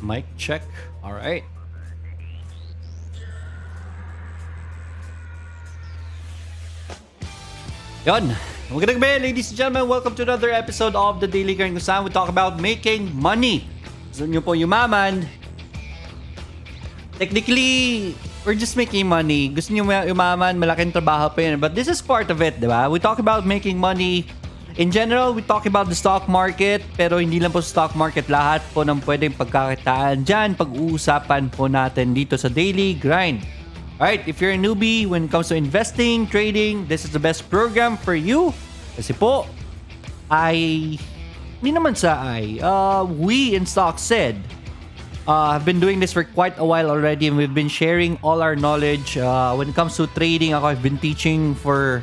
Mic check. All right. Yon. Magandang gabi, ladies and gentlemen. Welcome to another episode of The Daily Grind kung saan we talk about making money. Gusto nyo po yumaman. Technically, we're just making money. Gusto nyo yumaman, malaking trabaho pa yun. But this is part of it, di ba? We talk about making money. In general, we talk about the stock market. Pero hindi lang po sa stock market. Lahat po ng pwedeng pagkakitaan dyan. Pag-uusapan po natin dito sa Daily Grind. Alright, if you're a newbie when it comes to investing, trading, this is the best program for you. Kasi po, hindi naman sa we in Stock said, have been doing this for quite a while already and we've been sharing all our knowledge. When it comes to trading, I've been teaching for,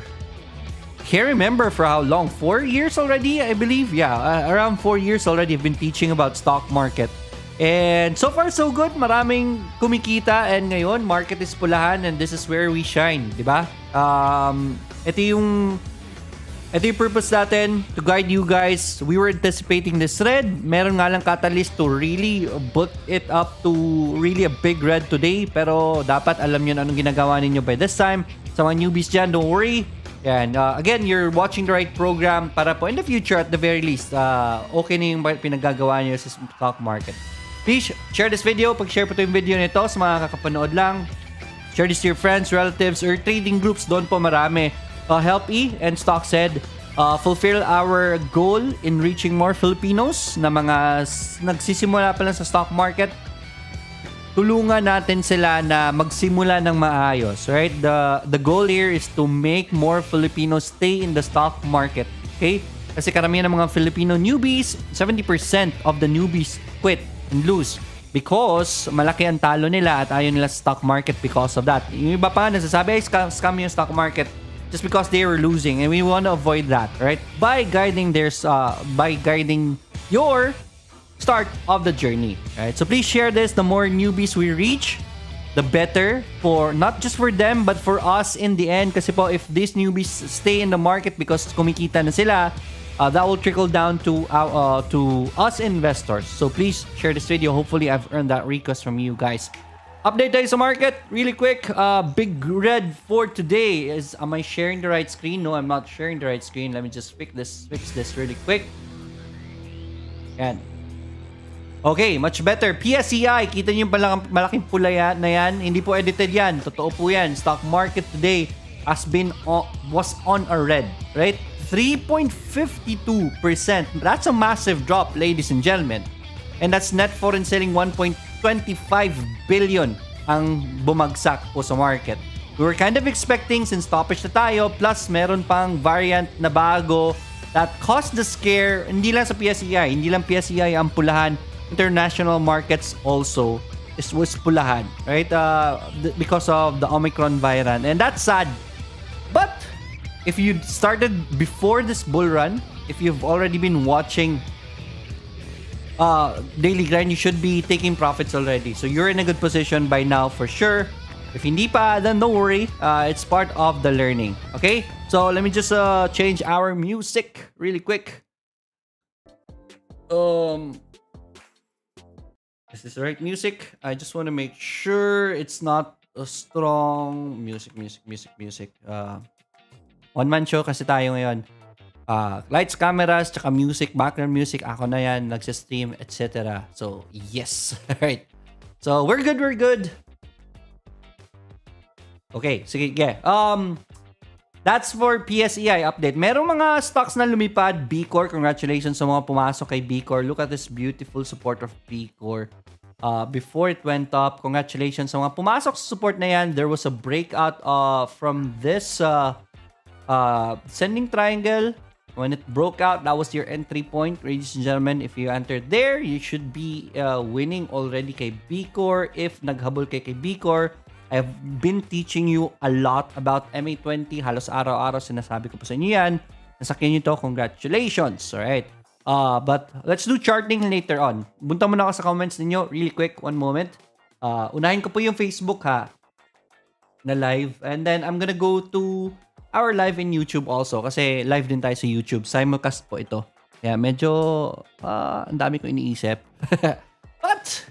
can't remember for how long, 4 years already, I believe. Yeah, around 4 years already I've been teaching about stock market. And so far so good, maraming kumikita and ngayon market is pulahan and this is where we shine, di ba? Ito yung purpose natin to guide you guys. We were anticipating this red. Meron nga lang catalyst to really put it up to really a big red today. Pero dapat alam nyo na anong ginagawa ninyo by this time. Sa mga newbies dyan, don't worry. And again, you're watching the right program para po in the future at the very least, okay na yung pinagagawa nyo sa stock market. Please share this video. Pag-share po ito yung video nito sa mga kakapanood lang. Share this to your friends, relatives, or trading groups. Doon po marami. Help E and Stock said, fulfill our goal in reaching more Filipinos na mga nagsisimula pa lang sa stock market. Tulungan natin sila na magsimula ng maayos. Right? The goal here is to make more Filipinos stay in the stock market. Okay? Kasi karamihan ng mga Filipino newbies, 70% of the newbies quit and lose because malaki ang talo nila at ayaw nila sa stock market because of that. Yung iba pa nasasabi ay scam yung stock market just because they were losing and we want to avoid that, right? By guiding your start of the journey, right? So please share this. The more newbies we reach, the better for not just for them but for us in the end. Kasi po if these newbies stay in the market because kumikita na sila, that will trickle down to us investors. So please share this video. Hopefully, I've earned that request from you guys. Update tayo sa market. Really quick. Big red for today is, am I sharing the right screen? No, I'm not sharing the right screen. Let me just fix this really quick. Yan. Okay, much better. PSEI, kita niyo yung malaking pula na yan. Hindi po edited yan. Totoo po yan. Stock market today was on a red, right? 3.52%. That's a massive drop, ladies and gentlemen. And that's net foreign selling 1.25 billion ang bumagsak po sa market. We were kind of expecting since stoppage na tayo, plus meron pang variant na bago that caused the scare, hindi lang sa PSEI, hindi lang PSEI ang pulahan, international markets also was pulahan, right? Because of the Omicron variant. And that's sad. But if you started before this bull run, if you've already been watching Daily Grind, you should be taking profits already. So you're in a good position by now for sure. If hindi pa, then don't worry. It's part of the learning. Okay? So let me just change our music really quick. Is this the right music? I just want to make sure it's not a strong music. One-man show kasi tayo ngayon. Lights, cameras, tsaka music, background music. Ako na yan, nagsistream, etc. So, yes. Alright. So, we're good. Okay, sige, yeah. That's for PSEI update. Merong mga stocks na lumipad. B-Core, congratulations sa mga pumasok kay B-Core. Look at this beautiful support of B-Core. Before it went up, congratulations sa mga pumasok sa support na yan. There was a breakout from this sending triangle. When it broke out, that was your entry point, ladies and gentlemen. If you entered there, you should be winning already kay B-Core. If naghabol kay B-Core, I've been teaching you a lot about MA20. Halos araw-araw sinasabi ko po sa inyo yan. Nasakyan nyo to, congratulations. Alright. But let's do charting later on. Bunta muna ako sa comments ninyo. Really quick, one moment. Unahin ko po yung Facebook ha. Na live. And then I'm gonna go to our live in YouTube also. Kasi live din tayo sa YouTube. Simulcast po ito. Kaya medyo ang dami ko iniisip. But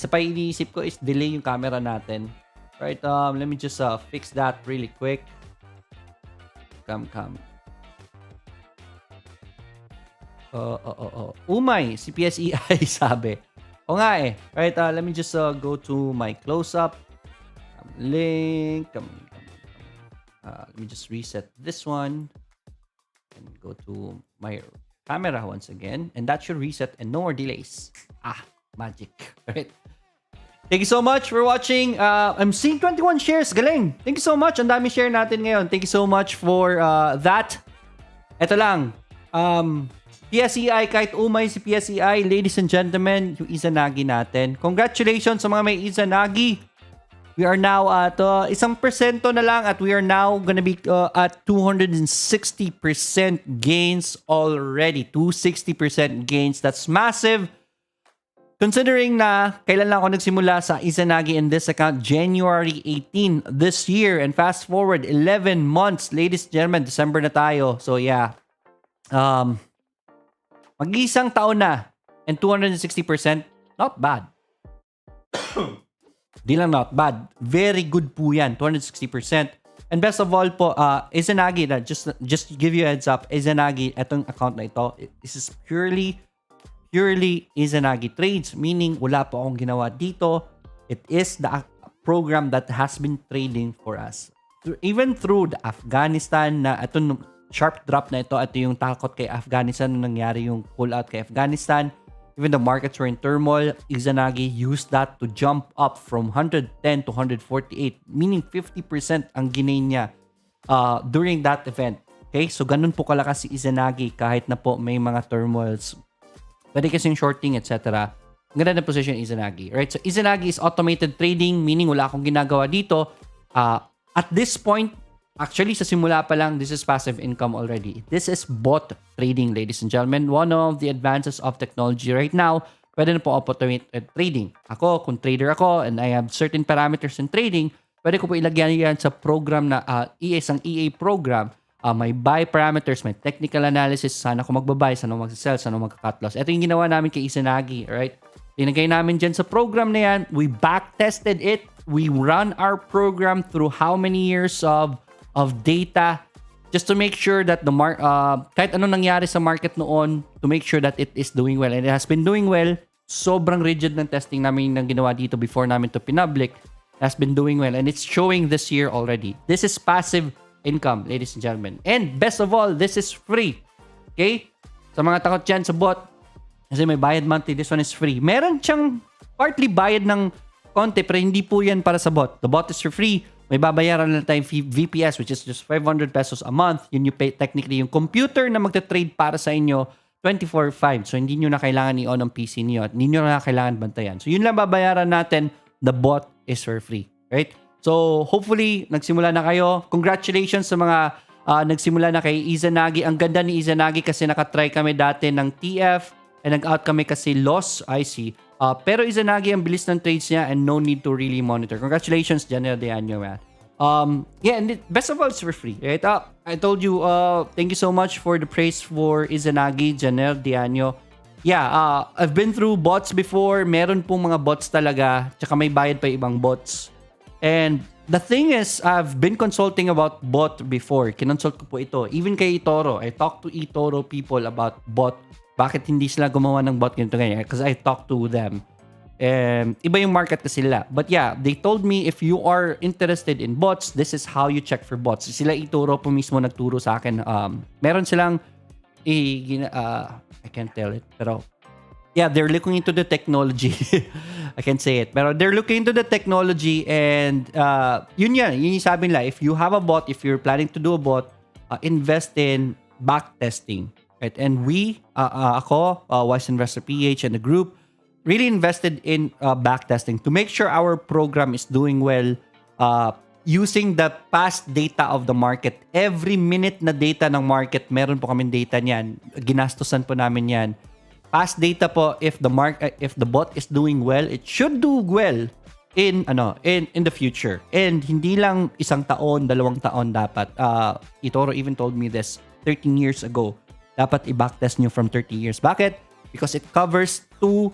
Isa pa iniisip ko is delay yung camera natin. Right, let me just fix that really quick. Come. Umay, si PSEI sabi. O nga eh. Right, let me just go to my close-up. Link. Let me just reset this one. And go to my camera once again. And that should reset and no more delays. Magic. Right. Thank you so much for watching. I'm seeing 21 shares. Galing. Thank you so much. Ang dami share natin ngayon. Thank you so much for that. Ito lang. PSEI, kahit umay si PSEI, ladies and gentlemen, yung Izanagi natin. Congratulations sa mga may Izanagi. We are now at 1% na lang at we are now gonna be at 260% gains already. 260% gains. That's massive. Considering na kailan lang ako nagsimula sa Izanagi in this account, January 18 this year. And fast forward, 11 months. Ladies and gentlemen, December na tayo. So yeah. Mag-isang taon na. And 260%, not bad. Di lang not bad. Very good po yan. 260%. And best of all po, Izanagi, just to give you a heads up, Izanagi, etong account na ito, this is purely Izanagi trades, meaning wala po akong ginawa dito. It is the program that has been trading for us. Even through the Afghanistan na itong sharp drop na ito yung takot kay Afghanistan nung nangyari yung pull out kay Afghanistan. Even the markets were in turmoil. Izanagi used that to jump up from 110 to 148, meaning 50% ang ginain niya during that event. Okay, so ganun po kalakas si Izanagi kahit na po may mga turmoils. Pwede kasing shorting, etc. Ganda na position Izanagi. Right? So, Izanagi is automated trading, meaning wala akong ginagawa dito. At this point, actually, sa simula pa lang, this is passive income already. This is bot trading, ladies and gentlemen. One of the advances of technology right now, pwede na po automated trading. Ako, kung trader ako, and I have certain parameters in trading, pwede ko po ilagyan yan sa program na isang EA program. May buy parameters, may technical analysis, saan ako magbabuy, saan ako mag-sell, saan ako magka-cut loss. Ito yung ginawa namin kay Izanagi, right? Linagay namin dyan sa program na yan. We back-tested it. We run our program through how many years of data just to make sure that the kahit anong nangyari sa market noon, to make sure that it is doing well. And it has been doing well. Sobrang rigid ng testing namin ng ginawa dito before namin to pinublic. It has been doing well. And it's showing this year already. This is passive income, ladies and gentlemen. And best of all, this is free. Okay? Sa mga takot dyan sa bot, kasi may bayad monthly, this one is free. Meron siyang partly bayad ng konti, pero hindi po yan para sa bot. The bot is for free. May babayaran lang tayong VPS, which is just 500 pesos a month. Yun you pay technically yung computer na magta-trade para sa inyo 24/5. So, hindi nyo na kailangan i-on ang PC niyo at hindi nyo na kailangan bantayan. So, yun lang babayaran natin. The bot is for free. Right? So, hopefully, nagsimula na kayo. Congratulations sa mga nagsimula na kay Izanagi. Ang ganda ni Izanagi kasi nakatry kami dati ng TF and nag-out kami kasi loss. I see. Pero Izanagi, ang bilis ng trades niya and no need to really monitor. Congratulations, Janelle Deanyo, man. Yeah, and best of all, it's for free. Right? I told you, thank you so much for the praise for Izanagi, Janelle Deanyo. Yeah, I've been through bots before. Meron pong mga bots talaga. Tsaka may bayad pa ibang bots. And the thing is, I've been consulting about bot before. Kinonsult ko po ito. Even kay eToro. I talked to eToro people about bot. Bakit hindi sila gumawa ng bot ganito ganyan? Because I talked to them. Iba yung market kasi sila. But yeah, they told me if you are interested in bots, this is how you check for bots. Sila eToro po mismo nagturo sa akin. Meron silang I can't tell it. Pero yeah, they're looking into the technology. I can't say it. Pero they're looking into the technology and yun yung sabi nila. If you have a bot, if you're planning to do a bot, invest in backtesting. Right? And we, ako, Wise Investor PH and the group, really invested in backtesting to make sure our program is doing well using the past data of the market. Every minute na data ng market, meron po kaming data niyan. Ginastusan po namin yan. Past data po, if the bot is doing well, it should do well in the future. And hindi lang isang taon, 2 taon dapat. eToro even told me this 13 years ago. Dapat i-backtest nyo from 30 years. Bakit? Because it covers 2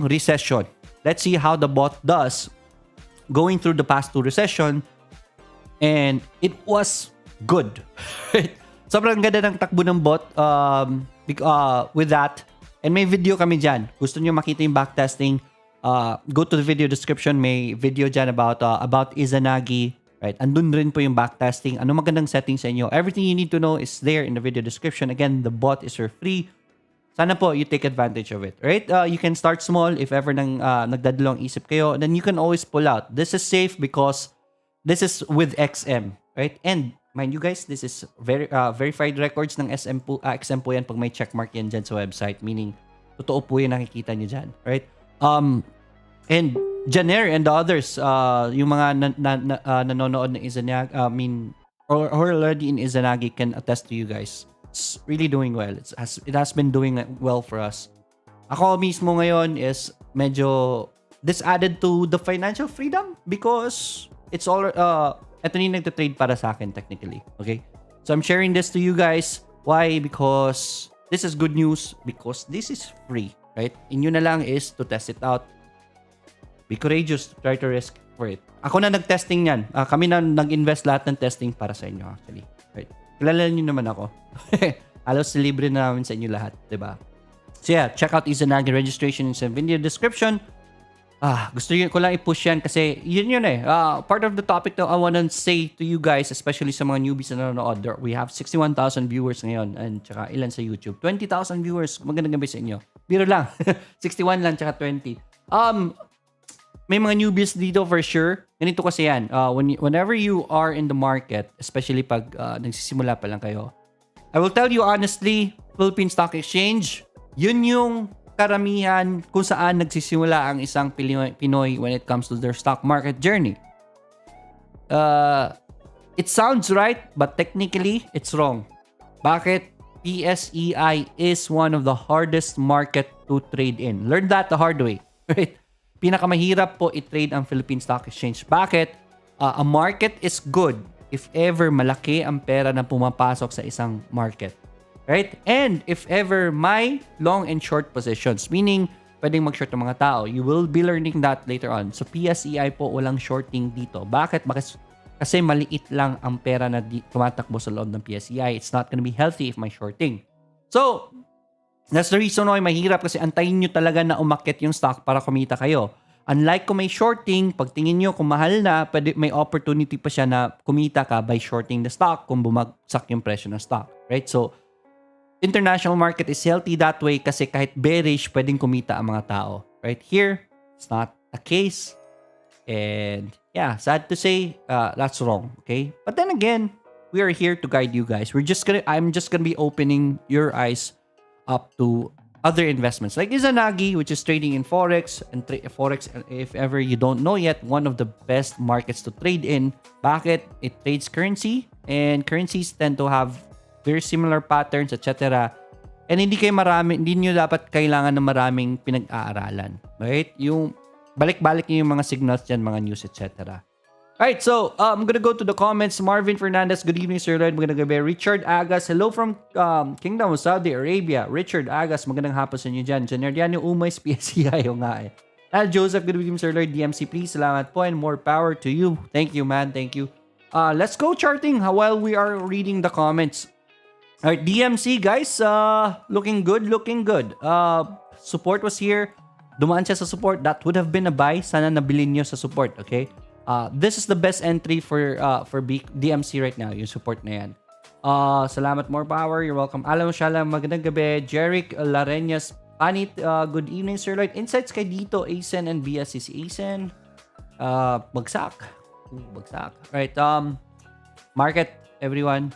recession. let's see how the bot does going through the past 2 recession. And it was good. Sobrang ganda ng takbo ng bot with that. And may video kami dyan. Gusto nyo makita yung backtesting, go to the video description. May video dyan about Izanagi. Right? Andun rin po yung backtesting. Ano magandang settings sa inyo. Everything you need to know is there in the video description. Again, the bot is for free. Sana po you take advantage of it. Right? You can start small if ever nagdadalawang isip kayo. Then you can always pull out. This is safe because this is with XM. Right? And mind you guys, this is verified records ng XM po yan pag may checkmark yan dyan sa website. Meaning, totoo po yung nakikita nyo dyan. Right? And Janer and the others, yung mga nanonood ng Izanagi, or already in Izanagi can attest to you guys. It's really doing well. It has been doing well for us. Ako mismo ngayon is medyo this added to the financial freedom because it's all ito yung nagtatrade para sa akin technically. Okay? So I'm sharing this to you guys. Why? Because this is good news because this is free. Right? Inyo na lang is to test it out. Be courageous, try to risk for it. Ako na nag-testing yan. Kami na nag-invest lahat ng testing para sa inyo actually. Right? Kilala niyo naman ako. Halos libre na namin sa inyo lahat. Diba? So yeah, check out Izanagi registration in sa video description. Gusto ko lang i-push yan kasi yun eh. Part of the topic that I want to say to you guys, especially sa mga newbies na nanonood, we have 61,000 viewers ngayon and tsaka ilan sa YouTube. 20,000 viewers. Magandang gabi sa inyo. Biro lang. 61 lang tsaka 20. May mga newbies dito for sure. Ganito kasi yan. Whenever you are in the market, especially pag nagsisimula pa lang kayo, I will tell you honestly, Philippine Stock Exchange, yun yung karamihan kung saan nagsisimula ang isang Pinoy when it comes to their stock market journey. It sounds right, but technically, it's wrong. Bakit? PSEI is one of the hardest market to trade in. Learn that the hard way. Right? Pinakamahirap po i-trade ang Philippine Stock Exchange. Bakit? A market is good if ever malaki ang pera na pumapasok sa isang market. Right? And if ever may long and short positions, meaning pwedeng mag-short ng mga tao, you will be learning that later on. So PSEI po walang shorting dito. Bakit? Kasi maliit lang ang pera na tumatakbo sa loob ng PSEI. It's not gonna be healthy if may shorting. So, that's the reason why mahirap kasi antayin nyo talaga na umakyat yung stock para kumita kayo. Unlike kung may shorting, pagtingin nyo kung mahal na, may opportunity pa siya na kumita ka by shorting the stock kung bumagsak yung presyo ng stock. Right? So, international market is healthy that way kasi kahit bearish, pwedeng kumita ang mga tao. Right? Here, it's not a case. And yeah, sad to say, that's wrong. Okay? But then again, we are here to guide you guys. I'm just gonna be opening your eyes up to other investments like Izanagi, which is trading in Forex. And Forex, if ever you don't know yet, one of the best markets to trade in. Bakit? It trades currency, and currencies tend to have very similar patterns, etc. And hindi nyo dapat kailangan ng maraming pinag-aaralan. Right? Yung balik-balik nyo yung mga signals dyan, mga news, etc. Alright, so I'm gonna go to the comments. Marvin Fernandez, good evening, Sir Lloyd. Magandang gabi. Richard Agas, hello from Kingdom of Saudi Arabia. Richard Agas, magandang hapon sa inyo dyan. Janeriano Umays, PSCI yung nga eh. Al Joseph, good evening, Sir Lloyd. DMC, please. Salamat po and more power to you. Thank you, man. Thank you. Let's go charting while we are reading the comments. Alright, DMC, guys. Looking good, looking good. Support was here. Dumaan siya sa support. That would have been a buy. Sana nabilin nyo sa support, okay? This is the best entry for DMC right now, yung support na yan. Salamat, more power. You're welcome. Alam Shala, magandang gabi. Jeric Lareñas Panit, good evening, Sir Lloyd. Insights kay dito, ASEN and BSC. ASEN, bagsak. Bagsak. Right, market, everyone.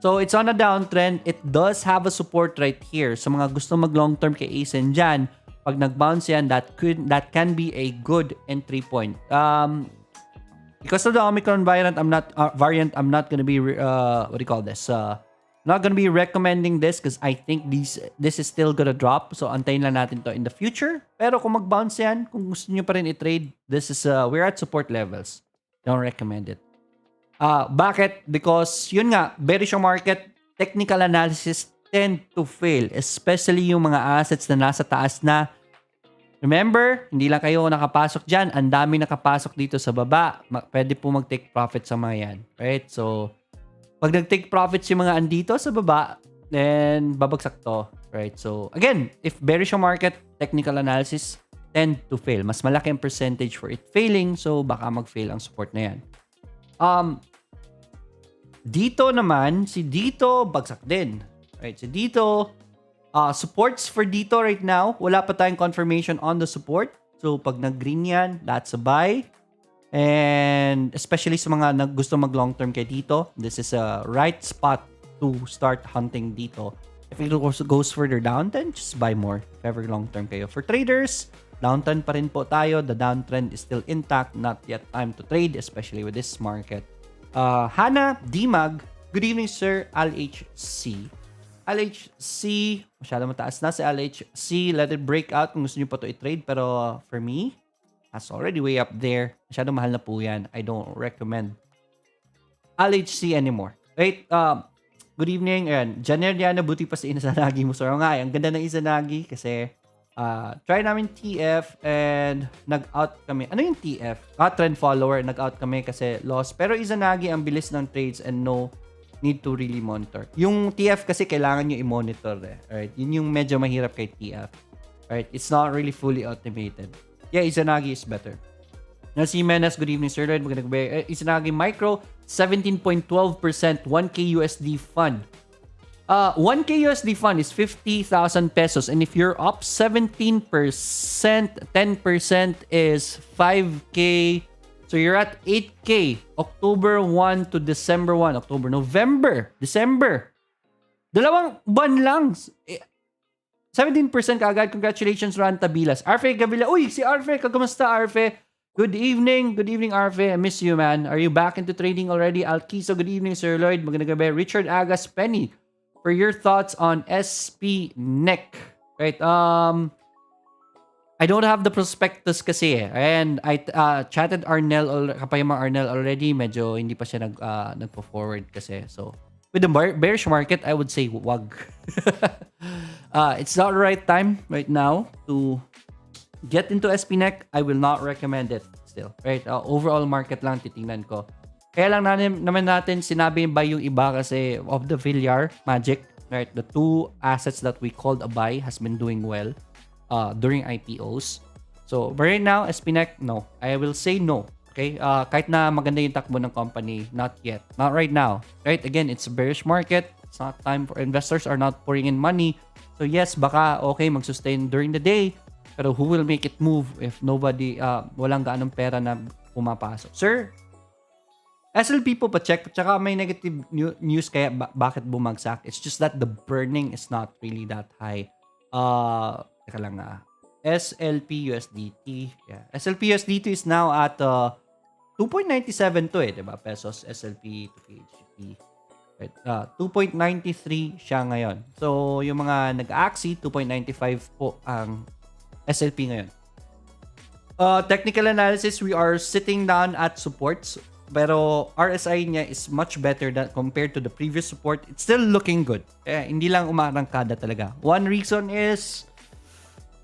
So, it's on a downtrend. It does have a support right here. Sa mga gusto mag long-term kay ASEN dyan, pag nag-bounce yan, that can be a good entry point. Because of the Omicron variant, I'm not gonna be what do you call this? Not gonna be recommending this because I think this is still gonna drop. So antayin lang natin to in the future. Pero kung mag-bounce yan, kung gusto niyo pa rin i-trade, this is we're at support levels. Don't recommend it. Bakit? Because yun nga, bearish yung market, technical analysis tend to fail, especially yung mga assets na nasa taas na Remember, hindi lang kayo nakapasok dyan. Ang dami nakapasok dito sa baba. Pwede po mag-take profit sa mga yan. Right? So, pag nag-take profits yung mga andito sa baba, then babagsak to. Right? So, again, if bearish yung market, technical analysis tend to fail. Mas malaki ang percentage for it failing. So, baka mag-fail ang support na yan. Dito naman, si dito, bagsak din. Right? Si dito, supports for dito right now, wala pa tayong confirmation on the support. So, pag nag-green yan, that's a buy. And especially sa mga gusto mag-long term kay dito, this is a right spot to start hunting dito. If it goes further down, then just buy more if ever long term kayo. For traders, downtrend pa rin po tayo. The downtrend is still intact. Not yet time to trade, especially with this market. Hana, Dimag, good evening sir, LHC. LHC, masyado mataas na si LHC. Let it break out kung gusto nyo pa ito i-trade. Pero for me, that's already way up there. Masyado mahal na po yan. I don't recommend LHC anymore. Right? Good evening. Ayan. Janeriana, buti pa si Izanagi mo. So nga, ang ganda ng Izanagi kasi try namin TF and nag-out kami. Ano yung TF? Trend follower. Nag-out kami kasi loss. Pero Izanagi, ang bilis ng trades and no need to really monitor. Yung TF kasi kailangan nyo i-monitor eh. Alright? Yun yung medyo mahirap kay TF. Alright? It's not really fully automated. Yeah, Izanagi is better. Now, si Menas, good evening, sir. Izanagi Micro, 17.12%, 1K USD fund. 1K USD fund is 50,000 pesos. And if you're up 17%, 10% is 5K. So you're at 8K. October 1 to December 1. October, November, December. Dalawang buwan lang. 17% kaagad. Congratulations, Ran Tabilas. Arfe Gavila. Uy, si Arfe. Kakamusta, Arfe? Good evening. Good evening, Arfe. I miss you, man. Are you back into trading already? Alkiso, good evening, Sir Lloyd. Magandang gabi. Richard Agas Penny. For your thoughts on SP NEC. Right. I don't have the prospectus kasi eh. And I chatted Arnel, kapayama Arnel already. Medyo hindi pa siya nagpo-forward kasi. So, with the bearish market, I would say wag. It's not the right time right now to get into SPNEC. I will not recommend it still. Right? Overall market lang titingnan ko. Kaya lang naman natin sinabi ba yung iba kasi of the Villar Magic. Right? The two assets that we called a buy has been doing well during IPOs. So, but right now, SPNEC, no. I will say no. Okay? Kahit na maganda yung takbo ng company, not yet. Not right now. Right? Again, it's a bearish market. It's not time for investors are not pouring in money. So yes, baka okay mag-sustain during the day. Pero who will make it move if nobody, walang gaanong pera na pumapasok? Sir, SLP po pa-check. Tsaka may negative news kaya bakit bumagsak. It's just that the burning is not really that high. Teka lang SLP USDT. Yeah. SLP USDT is now at 2.97 to eh, diba? Pesos SLP to PHP. Right. 2.93 siya ngayon. So, yung mga nag-axi, 2.95 po ang SLP ngayon. Technical analysis, we are sitting down at supports. Pero RSI niya is much better than compared to the previous support. It's still looking good. Hindi lang umarangkada talaga. One reason is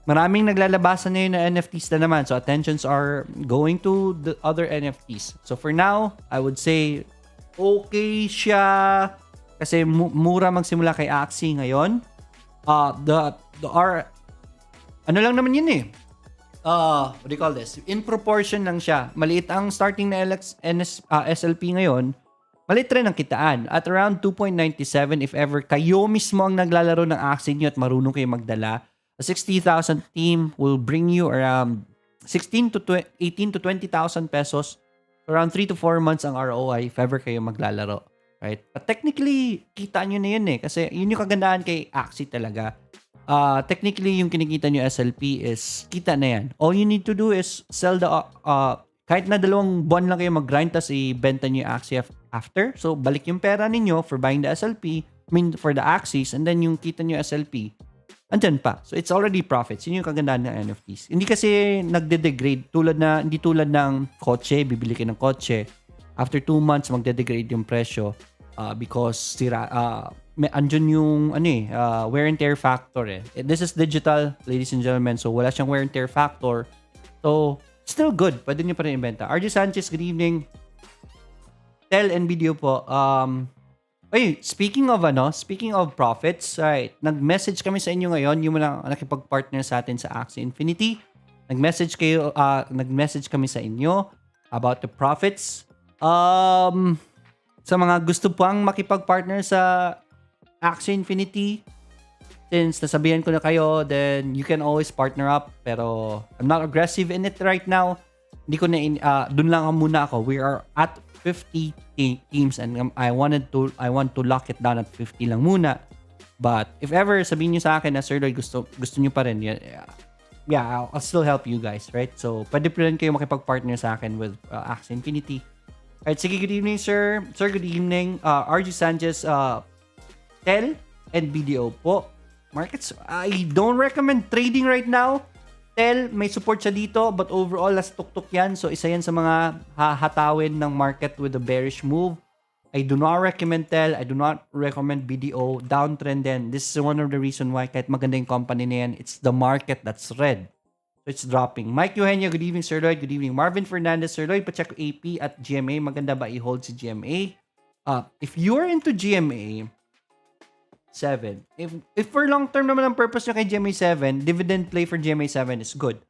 maraming naglalabasan ngayon na NFTs na naman. So attentions are going to the other NFTs. So for now, I would say okay siya kasi mura magsimula kay Axie ngayon. Ano lang naman yun eh. What do you call this? In proportion lang siya. Maliit ang starting na SLP ngayon. Maliit rin ang kitaan. At around 2.97 if ever kayo mismo ang naglalaro ng Axie nyo at marunong kayo magdala, a 60,000 team will bring you around 18 to 20,000 pesos. Around 3 to 4 months ang ROI if ever kayo maglalaro. Right? But technically, kita nyo na yun eh. Kasi yun yung kagandahan kay Axie talaga. Technically, yung kinikita nyo SLP is kita na yan. All you need to do is sell the kahit na 2 buwan lang kayo mag-grind tas i-benta nyo yung Axie after. So, balik yung pera ninyo for buying the SLP, for the Axies, and then yung kita nyo SLP, andyan pa. So, it's already profits. Yun yung kagandahan ng NFTs. Hindi kasi nagde-degrade hindi tulad ng kotse, bibili kayo ng kotse. After 2 months, magde-degrade yung presyo because andyan yung wear and tear factor eh. This is digital, ladies and gentlemen, so wala siyang wear and tear factor. So, still good. Pwede nyo pa rin ibenta. RJ Sanchez, good evening. Tel and video po. Speaking of profits, right, nag-message kami sa inyo ngayon, yung mga nakipag-partner sa atin sa Axie Infinity. Nag-message kami sa inyo about the profits. Sa mga gusto pang makipag-partner sa Axie Infinity, since nasabihan ko na kayo, then you can always partner up. Pero I'm not aggressive in it right now. Hindi ko na dun lang muna ako. We are at 50 teams and I want to lock it down at 50 lang muna. But if ever sabihin niyo sa akin na Sir Lloyd gusto niyo pa rin, I'll still help you guys, right? So pwede pa rin kayo makipag-partner sa akin with Axie Infinity. Alright, sige, good evening, sir. Sir, good evening. RG Sanchez, Tel and BDO po. Markets, I don't recommend trading right now. Tel, may support siya dito, but overall, last tuktok yan. So, isa yan sa mga hahatawin ng market with a bearish move. I do not recommend Tel. I do not recommend BDO. Downtrend din. This is one of the reason why kahit maganda yung company na yan, it's the market that's red. So, it's dropping. Mike Eugenio, good evening, Sir Lloyd. Good evening. Marvin Fernandez, Sir Lloyd, pacheck AP at GMA. Maganda ba i-hold si GMA? If you're into GMA 7, if for long term naman ang purpose nyo kay GMA 7, dividend play for GMA 7 is good.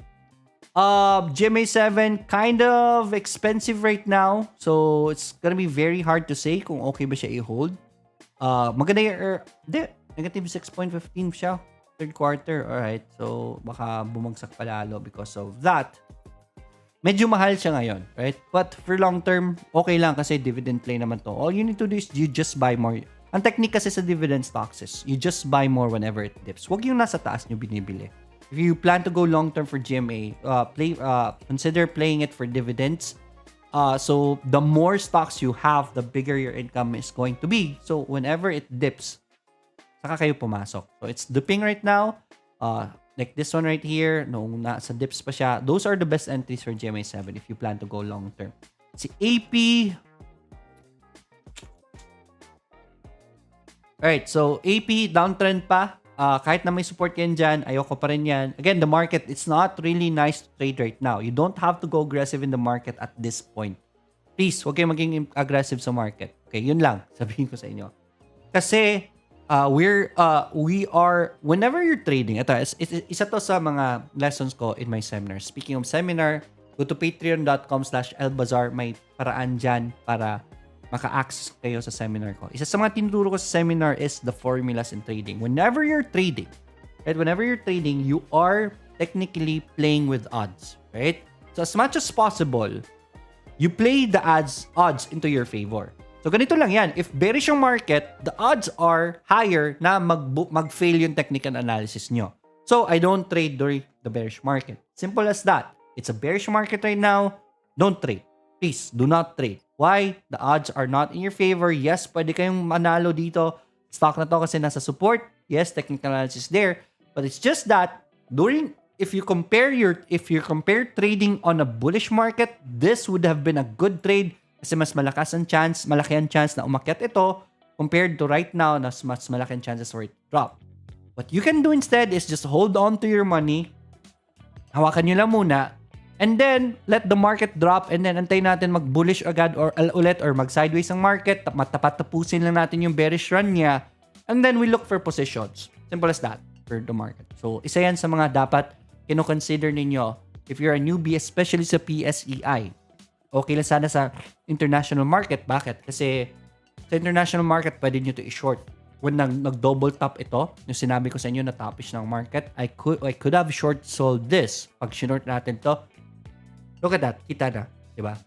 GMA 7 kind of expensive right now, so it's gonna be very hard to say kung okay ba siya i-hold. Maganda yung negative 6.15 siya third quarter. Alright, so baka bumagsak palalo because of that. Medyo mahal siya ngayon, right? But for long term, okay lang kasi dividend play naman to. All you need to do is you just buy more. Ang technique kasi sa dividend stocks is you just buy more whenever it dips. Huwag yung nasa taas nyo binibili. If you plan to go long term for GMA, consider playing it for dividends. So the more stocks you have, the bigger your income is going to be. So whenever it dips, saka kayo pumasok. So it's dipping right now. Like this one right here, noong nasa dips pa siya. Those are the best entries for GMA 7 if you plan to go long term. Si AP. Alright, so AP, downtrend pa. Kahit na may support yan dyan, ayoko pa rin yan. Again, the market, it's not really nice to trade right now. You don't have to go aggressive in the market at this point. Please, huwag kayo maging aggressive sa market. Okay, yun lang, sabihin ko sa inyo. Kasi, we are, whenever you're trading, ito, isa to sa mga lessons ko in my seminar. Speaking of seminar, go to patreon.com/elbazar. May paraan dyan para maka-access kayo sa seminar ko. Isa sa mga tinuturo ko sa seminar is the formulas in trading. Whenever you're trading, you are technically playing with odds, right? So as much as possible, you play the odds into your favor. So ganito lang yan. If bearish yung market, the odds are higher na mag-fail yung technical analysis nyo. So I don't trade during the bearish market. Simple as that. It's a bearish market right now. Don't trade. Please, do not trade. Why? The odds are not in your favor. Yes, pwede kayong manalo dito. Stock na to kasi nasa support. Yes, technical analysis there. But it's just that if you compare trading on a bullish market, this would have been a good trade kasi mas malaki ang chance na umakyat ito compared to right now na mas malaki ang chances for it to drop. What you can do instead is just hold on to your money. Hawakan nyo lang muna. And then, let the market drop and then antayin natin mag-bullish agad or ulit or mag-sideways ang market. Tapusin lang natin yung bearish run niya. And then, we look for positions. Simple as that for the market. So, isa yan sa mga dapat kino-consider ninyo if you're a newbie, especially sa PSEI. Okay lang sana sa international market. Bakit? Kasi sa international market, pwede nyo to i-short. When nag-double top ito, yung sinabi ko sa inyo na topish ng market, I could have short sold this. Pag short natin to, look at that. Kita na. Diba?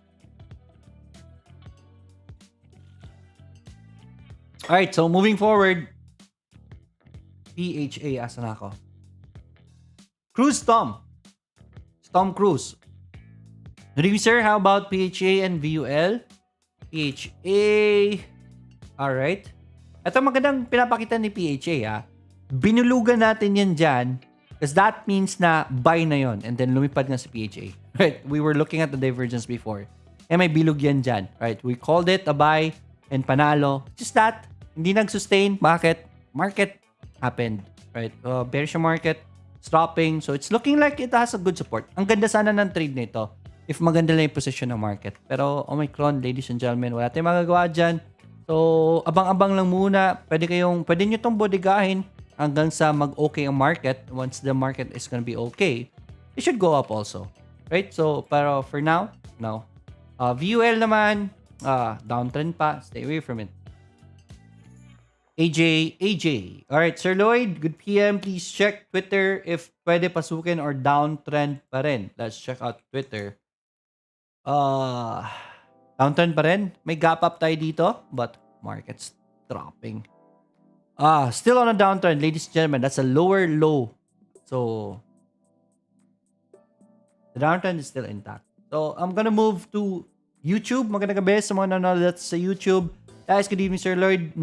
Alright, so moving forward. PHA. Asan ako? Cruise Tom. Tom Cruise. Good evening, sir. How about PHA and VUL? PHA. Alright. Ito magandang pinapakita ni PHA. Binulugan natin yan dyan. Because that means na buy na yon and then lumipad nga sa PHA. Right? We were looking at the divergence before. May bilog yan dyan. Right? We called it a buy and panalo. Just that. Hindi nag-sustain. Bakit? Market happened, right? Bearish market, stopping. So, it's looking like it has a good support. Ang ganda sana ng trade nito if maganda lang yung position ng market. Pero, Omicron, ladies and gentlemen, wala tayong magagawa dyan. So, abang-abang lang muna. Pwede nyo tong bodegahin hanggang sa mag-okay ang market. Once the market is gonna be okay, it should go up also. Right? So, pero for now, no. VUL naman, downtrend pa. Stay away from it. AJ. Alright, Sir Lloyd, good PM. Please check Twitter if pwede pasukin or downtrend pa rin. Let's check out Twitter. Downtrend pa rin. May gap up tayo dito, but market's dropping. Still on a downtrend, ladies and gentlemen. That's a lower low. So, the downtrend is still intact. So, I'm gonna move to YouTube. Magandang gabi sa mga nanonood sa YouTube. Guys, good evening, Sir Lloyd.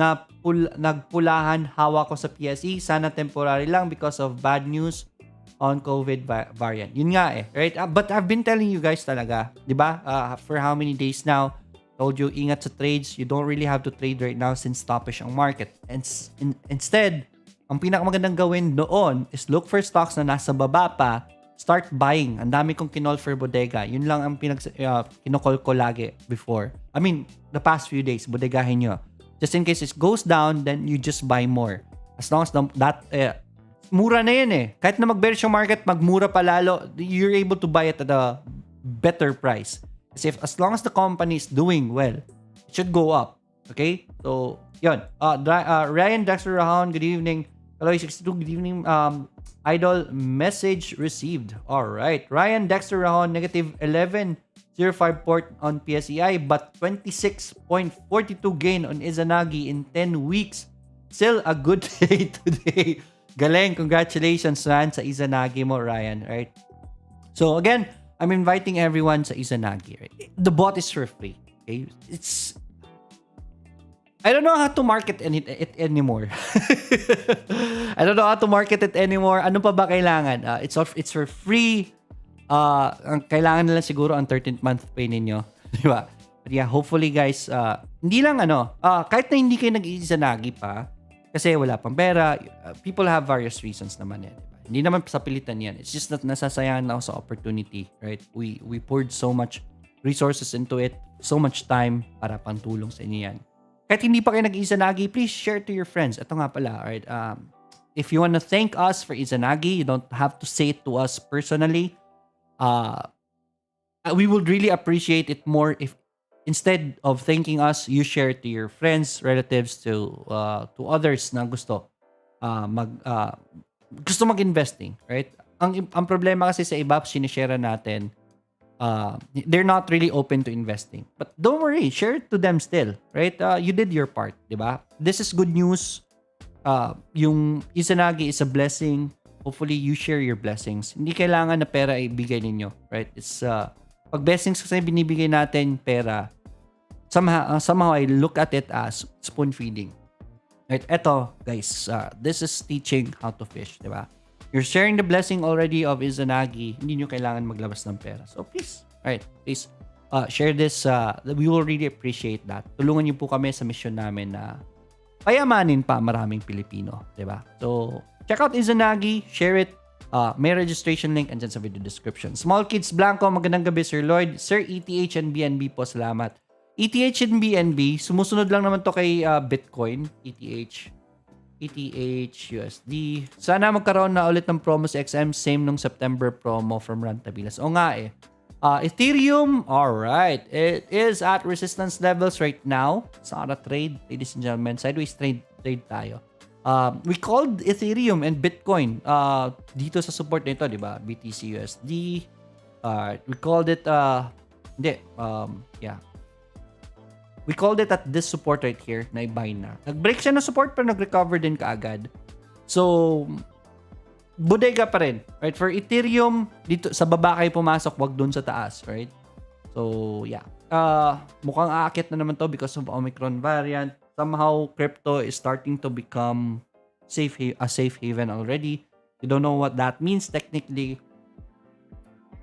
Nagpulahan hawa ko sa PSE. Sana temporary lang because of bad news on COVID variant. Yun nga eh, right? But I've been telling you guys talaga, di ba? For how many days now, told you, ingat sa trades. You don't really have to trade right now since stoppish ang market. And instead, ang pinakamagandang gawin doon is look for stocks na nasa baba pa, start buying. Ang dami kong kinol for bodega. Yun lang ang kinokol ko lagi before. I mean, the past few days, bodegahin nyo. Just in case it goes down, then you just buy more. As long as mura na yan eh. Kahit na mag-bearish yung market, magmura pa lalo, you're able to buy it at a better price. Kasi as long as the company is doing well, it should go up. Okay? So, yun. Ryan Dexter Rahon, good evening. Hello, 62, good evening. Idol, message received. Alright. Ryan Dexter Rahon, negative 11.05 port on PSEI, but 26.42 gain on Izanagi in 10 weeks. Still a good day today. Galing, congratulations man sa Izanagi mo, Ryan, right? So again, I'm inviting everyone sa Izanagi, right? The bot is for free, okay? I don't know how to market it anymore. I don't know how to market it anymore. Ano pa ba kailangan? It's for free. Ang kailangan nila siguro ang 13th month pay ninyo, di ba? But yeah, hopefully guys, hindi lang kahit na hindi kayo nag-Izanagi pa, kasi wala pang pera, people have various reasons naman yan. Diba? Hindi naman sa pilitan yan. It's just that nasasayangan ako sa opportunity, right? We poured so much resources into it, so much time para pantulong sa inyo yan. Kahit hindi pa kayo nag-Izanagi, please share to your friends. Ito nga pala, right? If you want to thank us for Izanagi, you don't have to say it to us personally. We would really appreciate it more if instead of thanking us, you share it to your friends, relatives, to others na gusto mag-investing, right? Ang problema kasi sa iba, sinishare natin, they're not really open to investing. But don't worry, share it to them still, right? You did your part, di ba? This is good news. Yung Izanagi is a blessing. Hopefully, you share your blessings. Hindi kailangan na pera ibigay ninyo, right? It's pag blessings kasi binibigay natin pera, somehow I look at it as spoon feeding. Right? Eto, guys, this is teaching how to fish, di ba? You're sharing the blessing already of Izanagi. Hindi nyo kailangan maglabas ng pera. So please, right, please share this. We will really appreciate that. Tulungan nyo po kami sa mission namin na payamanin pa maraming Pilipino, di ba? So check out Izanagi, share it. May registration link andyan sa video description. Small Kids Blanco, magandang gabi, Sir Lloyd. Sir ETH and BNB po, salamat. ETH and BNB, sumusunod lang naman to kay Bitcoin, ETH USD. Sana magkaroon na ulit ng promo sa XM, same nung September promo from Rantabilas. O nga eh. Ethereum, alright. It is at resistance levels right now. Sa trade, ladies and gentlemen. Sideways trade tayo. We called Ethereum and Bitcoin dito sa support nito, di ba? BTC USD. We called it, we called it at this support right here na i-buy na. Nag-break siya ng support pero nag-recover din kaagad. So, bodega pa rin. Right? For Ethereum, dito sa baba kayo pumasok, wag dun sa taas. Right? So, yeah. Mukhang aakit na naman to because of Omicron variant. Somehow, crypto is starting to become a safe haven already. You don't know what that means technically.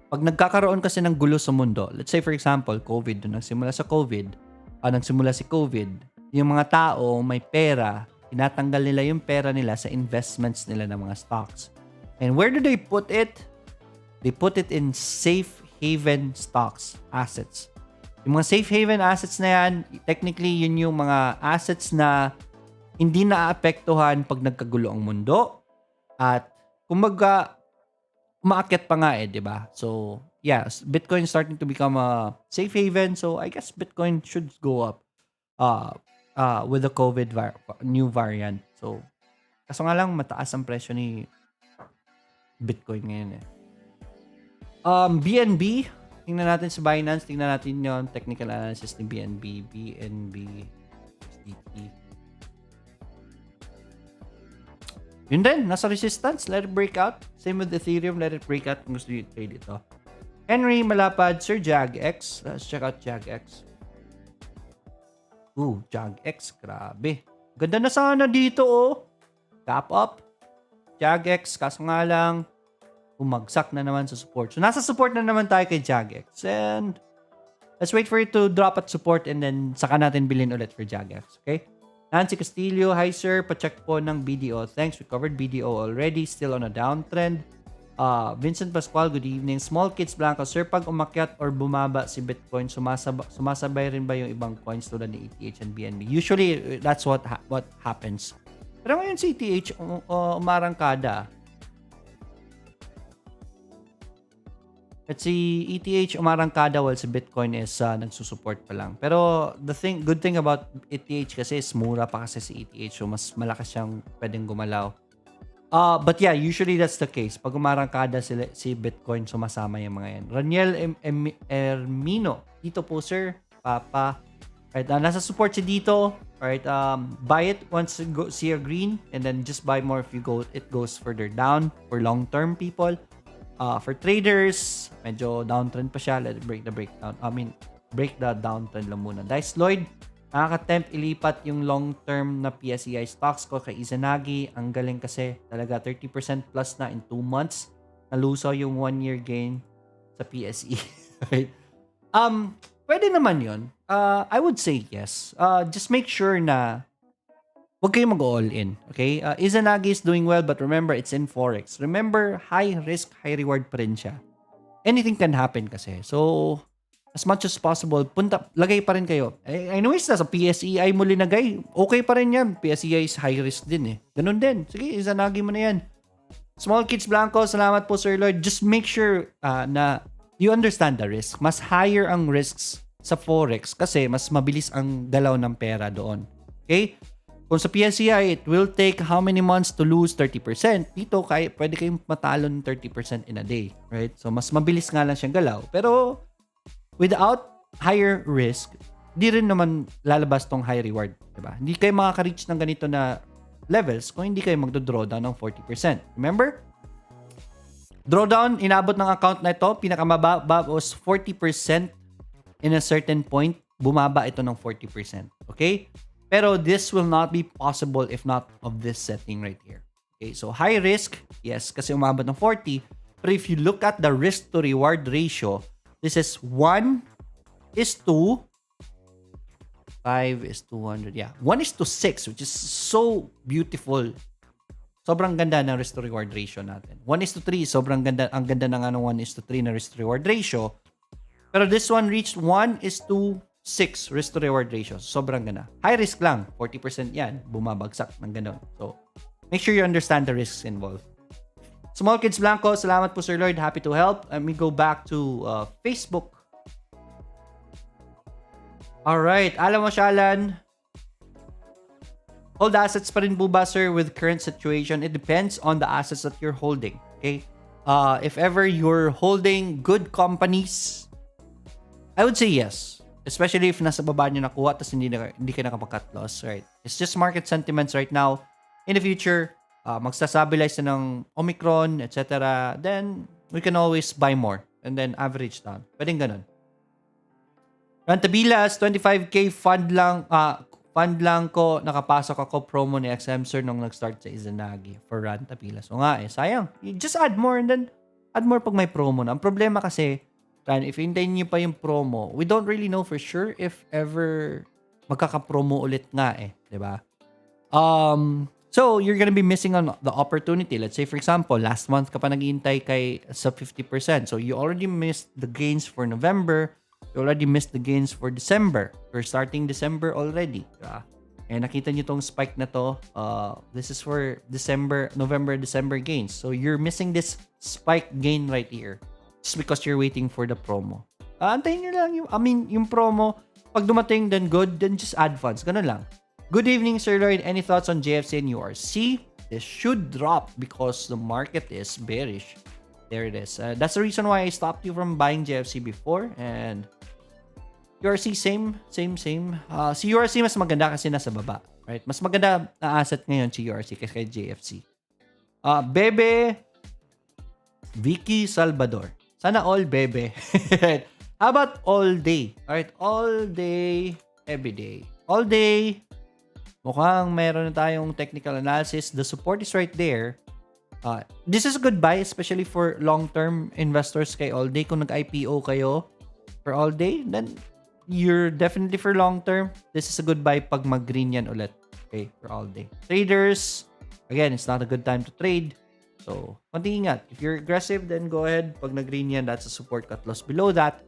Pag nagkakaroon kasi ng gulo sa mundo, let's say for example, COVID, nagsimula si COVID, yung mga tao may pera, tinatanggal nila yung pera nila sa investments nila ng mga stocks. And where do they put it? They put it in safe haven stocks, assets. Yung mga safe haven assets na yan, technically yun yung mga assets na hindi naaapektuhan pag nagkagulo ang mundo. At kumbaga, umaakyat pa nga di ba? So, yeah, Bitcoin starting to become a safe haven. So, I guess Bitcoin should go up with the COVID new variant. So, kaso nga lang, mataas ang presyo ni Bitcoin ngayon BNB, tingnan natin sa Binance, tingnan natin yung technical analysis ni BNB, USDT. Yun din, nasa resistance, let it break out. Same with Ethereum, let it break out kung gusto nyo trade ito. Henry Malapad, Sir JagX. Let's check out JagX. JagX, grabe. Ganda na sana dito Tap up. JagX, kaso nga lang, umagsak na naman sa support. So, nasa support na naman tayo kay JagX. And let's wait for it to drop at support and then saka natin bilhin ulit for JagX. Okay? Nancy Castillo, hi sir. Pacheck po ng BDO. Thanks. We covered BDO already. Still on a downtrend. Vincent Pascual, good evening. Small Kids Blanco, sir, pag umakyat or bumaba si Bitcoin, sumasabay rin ba yung ibang coins tulad ni ETH and BNB? Usually, that's what happens. Pero ngayon si ETH, umarangkada. At si ETH umarangkada while si Bitcoin is nagsusupport pa lang. Pero good thing about ETH kasi is mura pa kasi si ETH. So mas malakas siyang pwedeng gumalaw. But yeah, usually that's the case. Pag umarangkada si Bitcoin, sumasama yung mga yan. Raniel Ermino. Dito po sir. Papa. Right, nasa support si dito. Alright, buy it once you see a green. And then just buy more if it goes further down. For long-term people. For traders, medyo downtrend pa siya. Let it break the breakdown. Break the downtrend lang muna. Dice Lloyd, nakaka-tempt ilipat yung long-term na PSEI stocks ko kay Izanagi. Ang galing kasi talaga 30% plus na in 2 months. Nalusaw yung 1-year gain sa PSE. Right? Pwede naman yun. I would say yes. Just make sure na huwag kayong mag-all in. Okay? Izanagi is doing well, but remember, it's in Forex. Remember, high risk, high reward pa rin siya. Anything can happen kasi. So, as much as possible, lagay pa rin kayo. Anyways, sa PSEI mo linagay, okay pa rin yan. PSEI is high risk din Ganun din. Sige, Izanagi mo na yan. Small Kids Blanco, salamat po Sir Lloyd. Just make sure na you understand the risk. Mas higher ang risks sa Forex kasi mas mabilis ang galaw ng pera doon. Okay? Kung sa PSEI, it will take how many months to lose 30%? Dito, pwede kayong matalo ng 30% in a day. Right? So, mas mabilis nga lang siyang galaw. Pero, without higher risk, di rin naman lalabas tong high reward. Diba? Hindi kayo makaka-reach ng ganito na levels kung hindi kayo magdo-drawdown ng 40%. Remember? Drawdown, inabot ng account na ito, pinakamababa was 40% in a certain point. Bumaba ito ng 40%. Okay? Pero this will not be possible if not of this setting right here. Okay, so high risk, yes, kasi umabot ng 40. But if you look at the risk to reward ratio, this is 1 is to 5 is to 100. Yeah, 1 is to 6, which is so beautiful. Sobrang ganda ng risk to reward ratio natin. 1 is to 3, sobrang ganda. Ang ganda ng 1 is to 3 na risk to reward ratio. Pero this one reached 1 is to 6 risk to reward ratio. Sobrang ganda. High risk lang. 40% yan. Bumabagsak ng ganun. So, make sure you understand the risks involved. Small Kids Blanco, salamat po Sir Lloyd. Happy to help. Let me go back to Facebook. Alright. Alam mo, Shalan, hold assets pa rin po ba, sir, with current situation? It depends on the assets that you're holding. Okay? If ever you're holding good companies, I would say yes. Especially if nasa baba nyo nakuha tapos hindi ka nakapag-cut loss, right? It's just market sentiments right now. In the future, magsastabilize na ng Omicron, etc. Then, we can always buy more and then average down. Pwedeng ganun. Rantabilas, 25k fund lang ko, nakapasok ako promo ni XM Sir nung nag-start sa Izanagi for Rantabilas. O nga sayang. You just add more and then add more pag may promo na. Ang problema kasi, if hintayin nyo pa yung promo, we don't really know for sure if ever magkaka-promo ulit nga eh, 'di ba? So you're gonna be missing on the opportunity. Let's say for example, last month ka pa naghihintay kay sa 50%. So you already missed the gains for November. You already missed the gains for December. We're starting December already. Diba? And nakita nyo tong spike na to. This is for November, December gains. So you're missing this spike gain right here. Just because you're waiting for the promo. Antayin nyo lang yung promo. Pag dumating, then good. Then just add funds. Ganun lang. Good evening, Sir Lloyd. Any thoughts on JFC and URC? This should drop because the market is bearish. There it is. That's the reason why I stopped you from buying JFC before. And URC, same. Si URC mas maganda kasi nasa baba. Right? Mas maganda na asset ngayon si URC kaysa kay JFC. Bebe, Vicky Salvador. Sana all Bebe. How about all day? Alright, all day, every day. All day, mukhang meron na tayong technical analysis. The support is right there. This is a good buy, especially for long-term investors kay all day. Kung nag-IPO kayo for all day, then you're definitely for long-term. This is a good buy pag mag-green yan ulit. Okay, for all day. Traders, again, it's not a good time to trade. So, konti ingat. If you're aggressive, then go ahead. Pag nag-green yan, that's a support cut loss below that.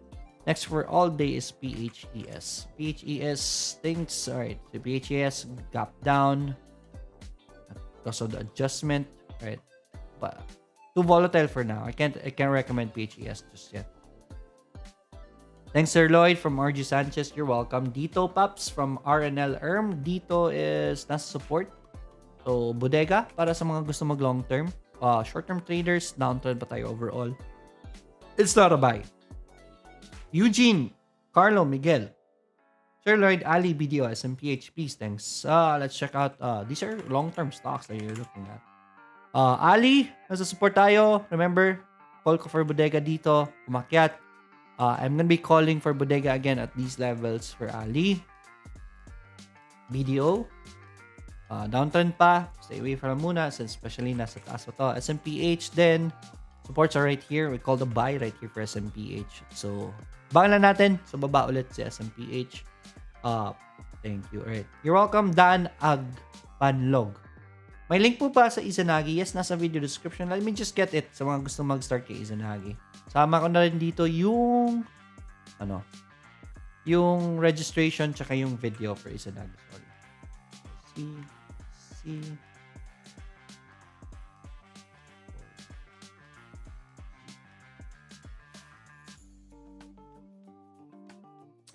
Next for all day is PHES. PHES thinks, alright, so PHES gap down because of the adjustment, right? But too volatile for now. I can't recommend PHES just yet. Thanks, Sir Lloyd from RG Sanchez. You're welcome. Dito Paps from RNL Erm. Dito is nasa support. So, bodega para sa mga gusto mag long term. Short-term traders, downtrend pa tayo overall. It's not a buy. Eugene, Carlo, Miguel, Sir Lloyd, Ali, BDO, SMPHPs. Thanks. Let's check out. These are long-term stocks that you're looking at. Ali, nasa support tayo. Remember, call ko for bodega dito. Umakyat. I'm gonna be calling for bodega again at these levels for Ali. BDO. Downtrend pa. Stay away from muna since especially nasa taas pa to. SMPH then. Supports are right here. We call the buy right here for SMPH. So, bangan lang natin. So, baba ulit si SMPH. Thank you. Alright. You're welcome, Dan Agpanlog. May link po pa sa Izanagi. Yes, nasa video description. Let me just get it sa mga gusto mag-start kay Izanagi. Sama ko na rin dito yung yung registration tsaka yung video for Izanagi. Sorry. See.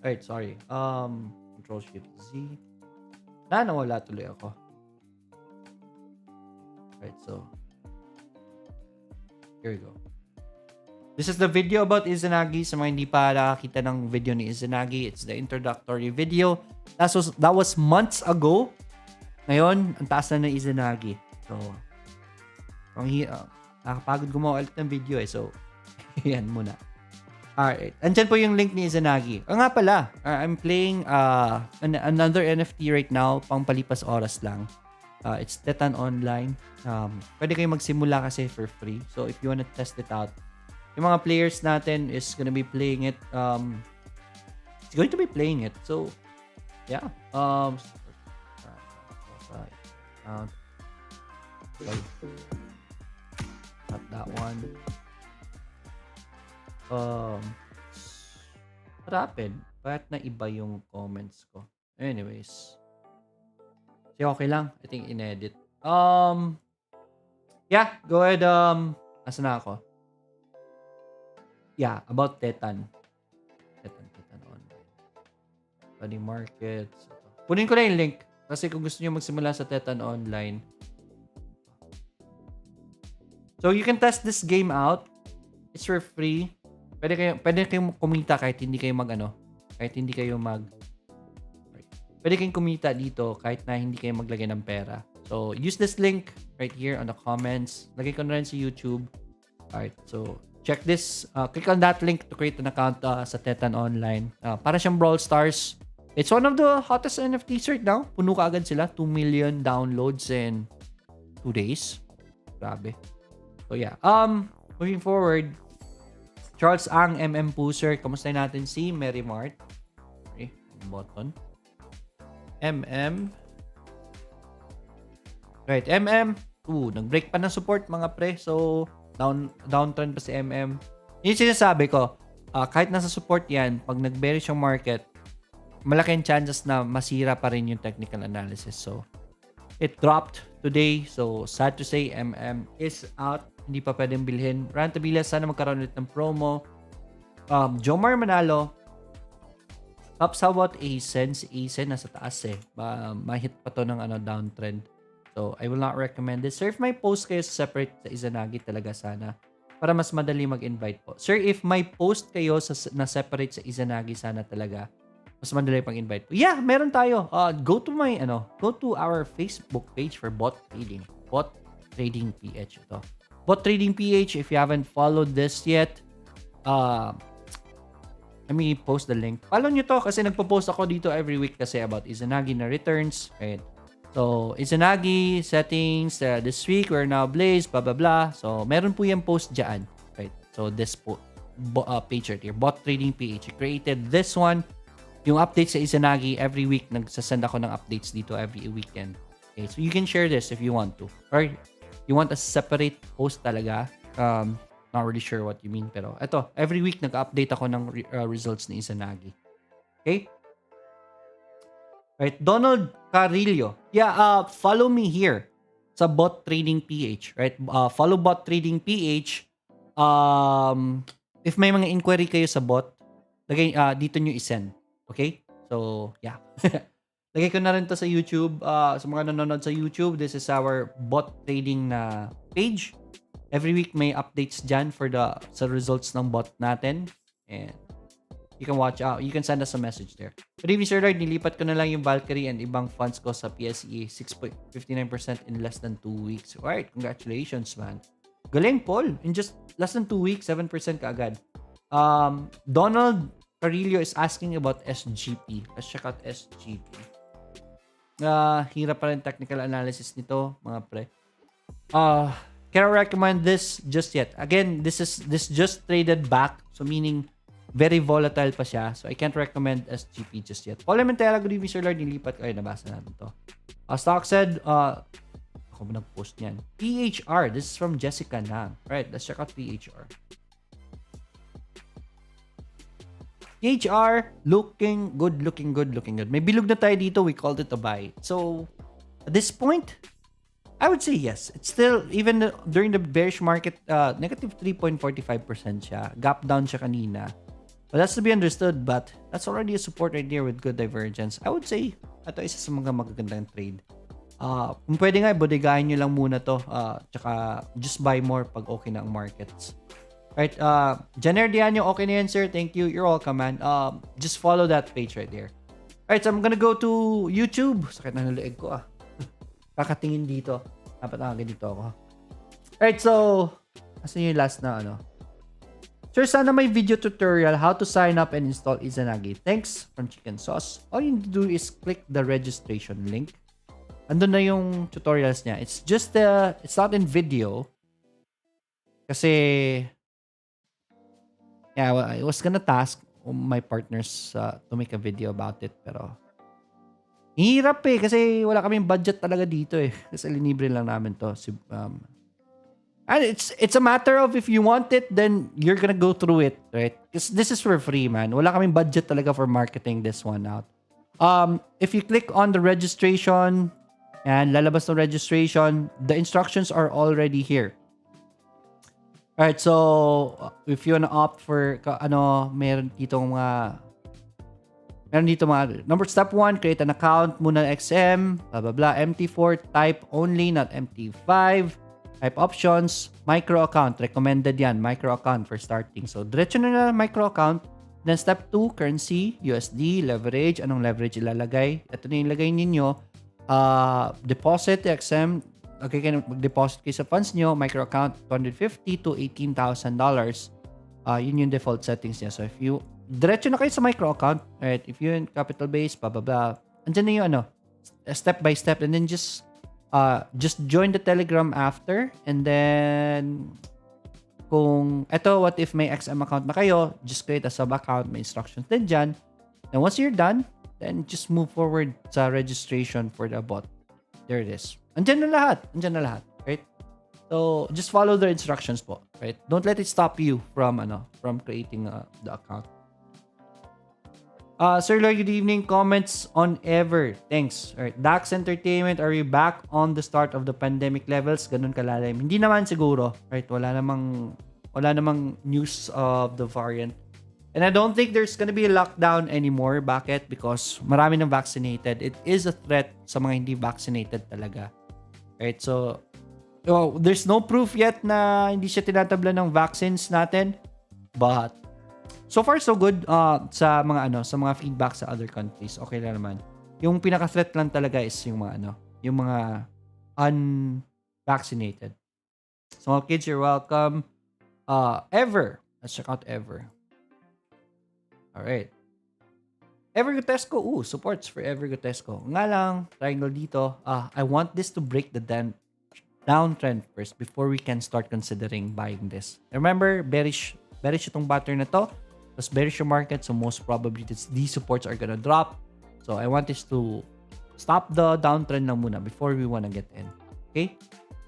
Alright, sorry. Control Shift Z. Nawala tuloy ako. Alright, so here we go. This is the video about Izanagi. Sa mga hindi pa nakakita ng video ni Izanagi, it's the introductory video. That was months ago. Ngayon, ang taas na ng Izanagi. So, nakapagod gumawa ulit ng video eh. So, yan muna. Alright. Andyan po yung link ni Izanagi. Nga pala, I'm playing another NFT right now, pang palipas oras lang. It's Thetan Online. Pwede kayong magsimula kasi for free. So, if you wanna test it out, yung mga players natin is gonna be playing it. It's going to be playing it. So, yeah. Not that one. What happened? Bakit na iba yung comments ko? Anyways. So, okay lang. I think in-edit. Yeah, go ahead. Asa na ako? Yeah, about Thetan. Thetan Online. Body markets. Kunin ko na yung link. Kasi kung gusto niyo magsimula sa Thetan Online. So, you can test this game out. It's for free. Pwede kayong kumita kahit hindi kayo pwede kayong kumita dito kahit na hindi kayo maglagay ng pera. So, use this link right here on the comments. Lagay ko na rin sa YouTube. Alright, so check this. Click on that link to create an account sa Thetan Online. Para siyang Brawl Stars. It's one of the hottest NFTs right now. Puno ka agad sila. 2 million downloads in 2 days. Grabe. So, yeah. Moving forward, Charles Ang, MM Puser. Kamusta natin si Mary Mart? Okay, button. MM. Right, MM. Nag-break pa ng support mga pre. So, downtrend pa si MM. Yung sinasabi ko, kahit nasa support yan, pag nag-bearish yung market, malaking chances na masira pa rin yung technical analysis. So, it dropped today. So, sad to say, MM is out. Hindi pa pwedeng bilhin. Rantabila, sana magkaroon ulit ng promo. Jomar Manalo. Pops, how about ASEN? Si ASEN nasa taas eh. Ma-hit pa to ng downtrend. So, I will not recommend this. Sir, if may post kayo sa separate sa Izanagi talaga sana. Para mas madali mag-invite po. Sir, if may post kayo na separate sa Izanagi sana talaga. Mas madali pag-invite po. Yeah, meron tayo. Go to our Facebook page for bot trading. Bot Trading PH ito. Bot Trading PH, if you haven't followed this yet, let me post the link. Follow nyo to kasi nagpo-post ako dito every week kasi about Izanagi na returns. Right? So, Izanagi, settings, this week, we're now Blaze, blah, blah, blah. So, meron po yung post dyan. Right? So, this page right here, Bot Trading PH. I created this one. Yung updates sa Izanagi, every week, nagsasend ako ng updates dito every weekend. Okay? So, you can share this if you want to. Or, you want a separate post talaga. Not really sure what you mean. Pero, eto, every week, nag-update ako ng results ni Izanagi. Okay? Right, Donald Carillo. Yeah, follow me here sa Bot Trading PH. Right, follow Bot Trading PH. If may mga inquiry kayo sa bot, lagay dito nyo i-send. Okay? So, yeah. Lagay ko na rin to sa YouTube. Sa mga nanonood sa YouTube, this is our Bot Trading na page. Every week may updates dyan sa results ng bot natin. And you can watch out. You can send us a message there. Good evening, Sir Lord. Nilipat ko na lang yung Valkyrie and ibang funds ko sa PSE. 6.59% in less than 2 weeks. Alright, congratulations, man. Galing, Paul. In just less than 2 weeks, 7% kaagad. Donald Carillo is asking about SGP. Let's check out SGP. Hirap pa rin technical analysis nito, mga pre. Cannot recommend this just yet. Again, this just traded back. So, meaning, very volatile pa siya. So, I can't recommend SGP just yet. Paul Elementera, good evening, Sir Lord. Nilipat ko. Ay, nabasa natin to. Stock said, ako ba nag-post niyan? PHR. This is from Jessica Nang. Alright, let's check out PHR. PHR, looking good. May bilog na tayo dito. We called it a buy. So, at this point, I would say yes. It's still, even during the bearish market, negative 3.45% siya. Gap down siya kanina. But that's to be understood, but that's already a support right there with good divergence. I would say, ito isa sa mga magagandang trade. Kung pwede nga, bodegahin nyo lang muna to. Tsaka, just buy more pag okay na ang markets. Right, Jenner Dianyo, okay na yan, sir. Thank you. You're welcome, man. Just follow that page right there. Alright, so I'm gonna go to YouTube. Sakit na naliig ko, Kakatingin dito. Dapat ganito ako. Alright, so, asan yung last na, Sir, sana may video tutorial how to sign up and install Izanagi. Thanks from Chicken Sauce. All you need to do is click the registration link. Andun na yung tutorials niya. It's just, it's not in video. Kasi, yeah, I was gonna task my partners to make a video about it. Pero, hirap kasi wala kaming budget talaga dito Kasi linibre lang namin to. And it's a matter of if you want it, then you're gonna go through it, right? Because this is for free, man. Wala kaming budget talaga for marketing this one out. If you click on the registration, and lalabas ng registration, the instructions are already here. Alright, so if you wanna opt for meron dito mga number step 1, create an account muna XM, blah blah blah, MT4 type only, not MT5. Type options, micro account. Recommended yan, micro account for starting. So, diretso na micro account. Then, step 2, currency, USD, leverage. Anong leverage ilalagay? Ito na yung lagay ninyo. Deposit, XM. Okay, mag-deposit kayo sa funds nyo. Micro account, $250 to $18,000. Yun yung default settings niya. So, if you, diretso na kayo sa micro account. Right? If you're in capital base, blah, blah, blah. Andyan na yung step by step. And then, just join the Telegram after, and then what if may XM account na kayo, just create a sub account, may instructions din dyan. And once you're done, then just move forward sa registration for the bot. There it is. Andyan na lahat. Right? So, just follow the instructions po. Right? Don't let it stop you from creating the account. Sir Lloyd, good evening. Comments on Ever. Thanks. Alright. Dax Entertainment, are you back on the start of the pandemic levels? Ganun kalalim. Hindi naman siguro. Right? Wala namang news of the variant. And I don't think there's gonna be a lockdown anymore. Bakit? Because marami nang vaccinated. It is a threat sa mga hindi vaccinated talaga. Right? So, there's no proof yet na hindi siya tinatabla ng vaccines natin. But so far so good sa mga feedback sa other countries. Okay lang naman. Yung pinaka-threat lang talaga is yung mga unvaccinated. So mga kids, you're welcome. Ever. Let's check out Ever. All right. Ever Gotesco. Supports for Ever Gotesco. Nga lang, triangle dito. I want this to break the downtrend first before we can start considering buying this. Remember, bearish itong pattern na to. Tapos bearish yung market, so most probably these supports are gonna drop. So I want this to stop the downtrend lang muna before we wanna get in. Okay?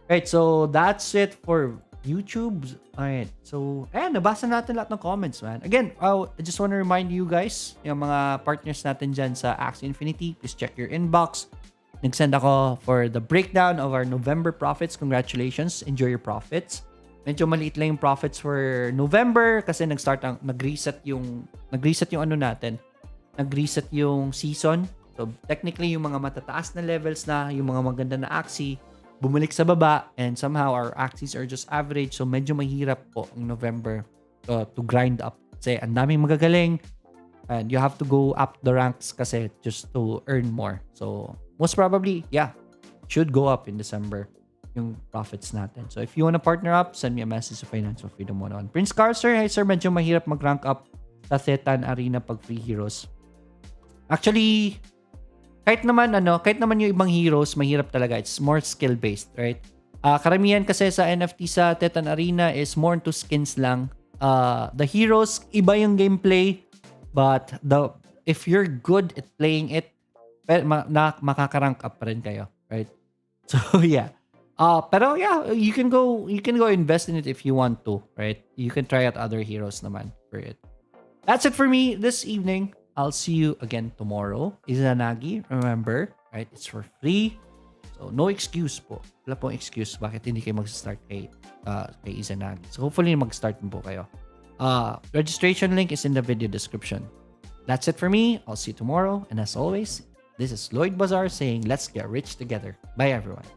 Alright, so that's it for YouTube. Alright, so nabasa natin lahat ng comments, man. Again, I just wanna remind you guys, yung mga partners natin dyan sa Axie Infinity, please check your inbox. Nag-send ako for the breakdown of our November profits. Congratulations. Enjoy your profits. Medyo maliit lang yung profits for November kasi nag-reset yung season. So technically yung mga matataas na levels na, yung mga maganda na Axie, bumalik sa baba, and somehow our Axies are just average. So medyo mahirap po ang November to grind up. Kasi ang daming magagaling and you have to go up the ranks kasi just to earn more. So most probably, should go up in December yung profits natin. So if you wanna partner up, send me a message sa Financial Freedom 101. Prince Carl, sir, hey sir, medyo mahirap mag-rank up sa Thetan Arena pag free heroes. Actually, kahit naman yung ibang heroes, mahirap talaga. It's more skill-based, right? Karamihan kasi sa NFT sa Thetan Arena is more into skins lang. The heroes, iba yung gameplay, but if you're good at playing it, makaka-rank up pa rin kayo, right? So yeah. Pero yeah, you can go invest in it if you want to, right? You can try out other heroes naman for it. That's it for me this evening. I'll see you again tomorrow. Izanagi, remember, right? It's for free. So no excuse po. Wala pong excuse bakit hindi kayo mag-start kay Izanagi. So hopefully mag-start po kayo. Registration link is in the video description. That's it for me. I'll see you tomorrow. And as always, this is Lloyd Bazaar saying, let's get rich together. Bye everyone.